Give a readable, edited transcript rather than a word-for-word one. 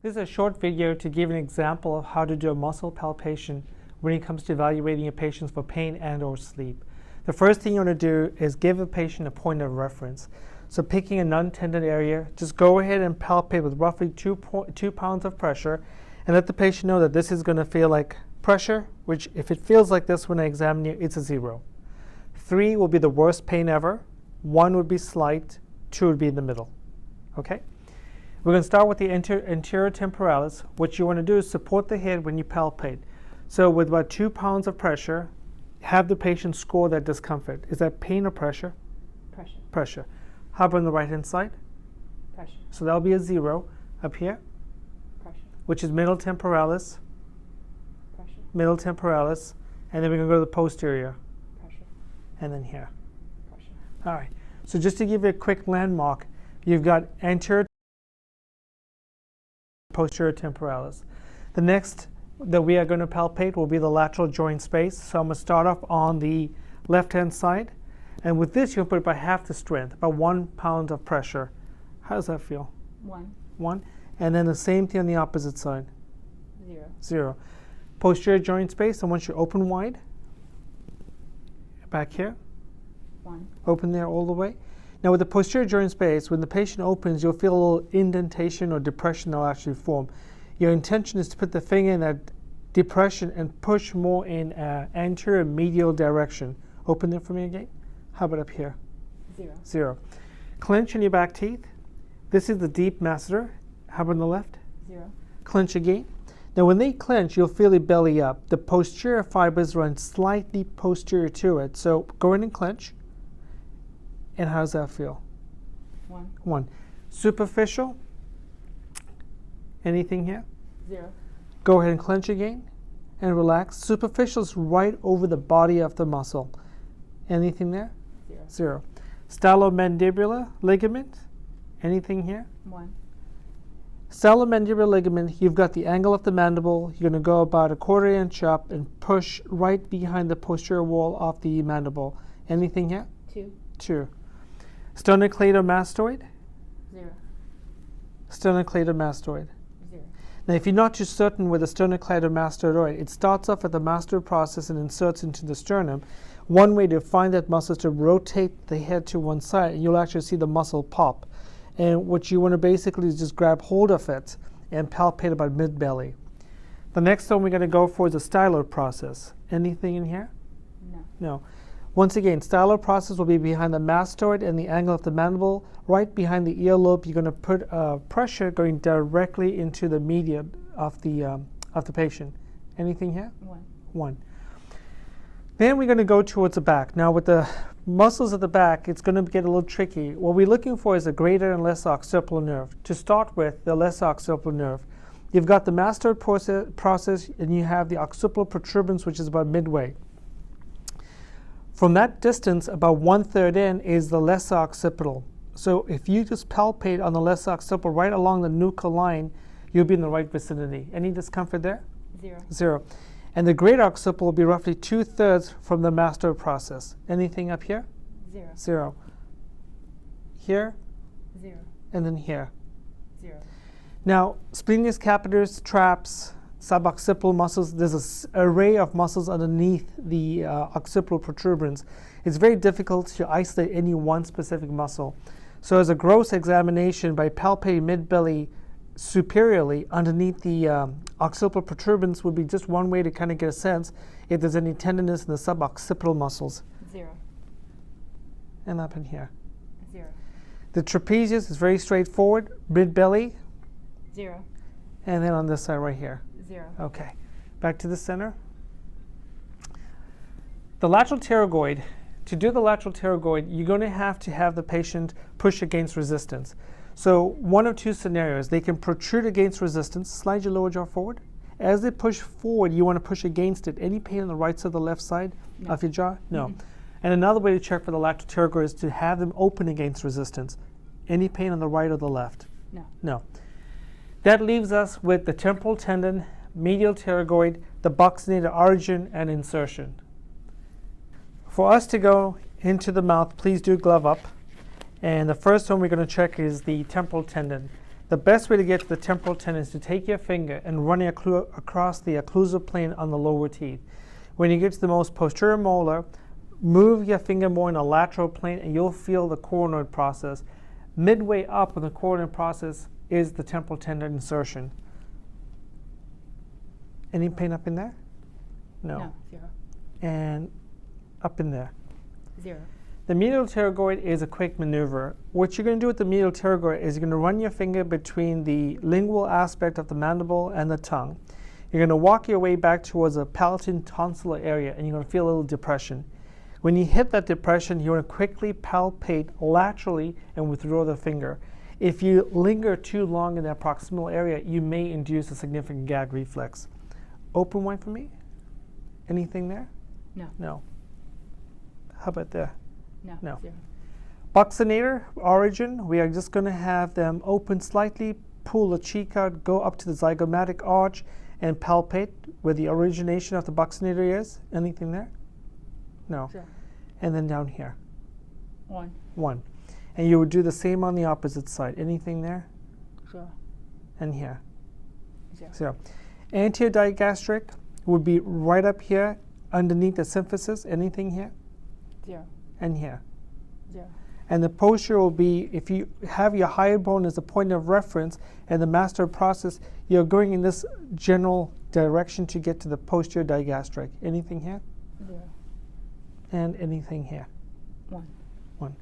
This is a short video to give an example of how to do a muscle palpation when it comes to evaluating a patient for pain and or sleep. The first thing you want to do is give a patient a point of reference. So picking a non-tendon area, just go ahead and palpate with roughly 2 pounds of pressure and let the patient know that this is going to feel like pressure, which if it feels like this when I examine you, it's a 0. 3 will be the worst pain ever, 1 would be slight, 2 would be in the middle. Okay? We're going to start with the anterior temporalis. What you want to do is support the head when you palpate. So with about 2 pounds of pressure, have the patient score that discomfort. Is that pain or pressure? Pressure. Pressure. How about on the right hand side? Pressure. So that'll be a 0. Up here, Pressure. which is middle temporalis, Pressure. middle temporalis, and then we're going to go to the posterior, Pressure. and then here. Pressure. All right. So just to give you a quick landmark, you've got anterior, posterior temporalis. The next that we are going to palpate will be the lateral joint space. So I'm going to start off on the left-hand side. And with this, you'll put it by half the strength, about 1 pound of pressure. How does that feel? 1. 1. And then the same thing on the opposite side. 0. 0. Posterior joint space, I want you to open wide. Back here. 1. Open there all the way. Now with the posterior joint space, when the patient opens, you'll feel a little indentation or depression that will actually form. Your intention is to put the finger in that depression and push more in anterior medial direction. Open there for me again. How about up here? 0. 0. Clench in your back teeth. This is the deep masseter. How about on the left? 0. Clench again. Now when they clench, you'll feel it belly up. The posterior fibers run slightly posterior to it. So go in and clench. And how does that feel? 1. 1. Superficial. Anything here? 0. Go ahead and clench again and relax. Superficial is right over the body of the muscle. Anything there? 0. 0. Stylomandibular ligament. Anything here? 1. Stylomandibular ligament, you've got the angle of the mandible. You're going to go about 1/4 inch up and push right behind the posterior wall of the mandible. Anything here? 2. 2. Sternocleidomastoid. 0. Sternocleidomastoid. 0. Now, if you're not too certain with the sternocleidomastoid, it starts off at the mastoid process and inserts into the sternum. One way to find that muscle is to rotate the head to one side, and you'll actually see the muscle pop. And what you want to basically is just grab hold of it and palpate about mid-belly. The next one we're going to go for is the Styloid process. Anything in here? No. No. Once again, Styloid process will be behind the mastoid and the angle of the mandible. Right behind the earlobe, you're going to put pressure going directly into the median of the patient. Anything here? 1. 1. Then we're going to go towards the back. Now with the muscles at the back, it's going to get a little tricky. What we're looking for is a greater and lesser occipital nerve. To start with, the lesser occipital nerve. You've got the mastoid process and you have the occipital protuberance, which is about midway. From that distance, about 1/3 in, is the lesser occipital. So if you just palpate on the lesser occipital right along the nuchal line, you'll be in the right vicinity. Any discomfort there? 0. 0. And the greater occipital will be roughly 2/3 from the mastoid process. Anything up here? 0. 0. Here, 0. and then here. 0. Now, splenius capitis, traps, suboccipital muscles, there's an array of muscles underneath the occipital protuberance. It's very difficult to isolate any one specific muscle. So as a gross examination, by palpating mid-belly superiorly underneath the occipital protuberance would be just one way to kind of get a sense if there's any tenderness in the suboccipital muscles. 0. And up in here. 0. The trapezius is very straightforward, mid-belly, 0. and then on this side right here. 0. Okay, back to the center. The lateral pterygoid. To do the lateral pterygoid, you're going to have the patient push against resistance. So one of two scenarios. They can protrude against resistance. Slide your lower jaw forward. As they push forward, you want to push against it. Any pain on the right side or the left side of your jaw? No. And another way to check for the lateral pterygoid is to have them open against resistance. Any pain on the right or the left? No. No. That leaves us with the temporal tendon, medial pterygoid, the buccinated origin, and insertion. For us to go into the mouth, please do glove up. And the first one we're going to check is the temporal tendon. The best way to get to the temporal tendon is to take your finger and run it across the occlusal plane on the lower teeth. When you get to the most posterior molar, move your finger more in a lateral plane and you'll feel the coronoid process. Midway up in the coronoid process is the temporal tendon insertion. Any pain up in there? No. 0. And up in there. 0. The medial pterygoid is a quick maneuver. What you're going to do with the medial pterygoid is you're going to run your finger between the lingual aspect of the mandible and the tongue. You're going to walk your way back towards a palatal tonsillar area and you're going to feel a little depression. When you hit that depression, you're going to quickly palpate laterally and withdraw the finger. If you linger too long in that proximal area, you may induce a significant gag reflex. Open wide for me. Anything there? No. No. How about there? No. 0. Buccinator origin, we are just going to have them open slightly, pull the cheek out, go up to the zygomatic arch, and palpate where the origination of the buccinator is. Anything there? No. 0. And then down here. 1. 1. And you would do the same on the opposite side. Anything there? 0. And here. 0. 0. Anterior digastric would be right up here underneath the symphysis. Anything here? 0. And here. 0. And the posterior will be, if you have your hyoid bone as a point of reference and the master process, you're going in this general direction to get to the posterior digastric. Anything here? 0. And anything here? 1. 1.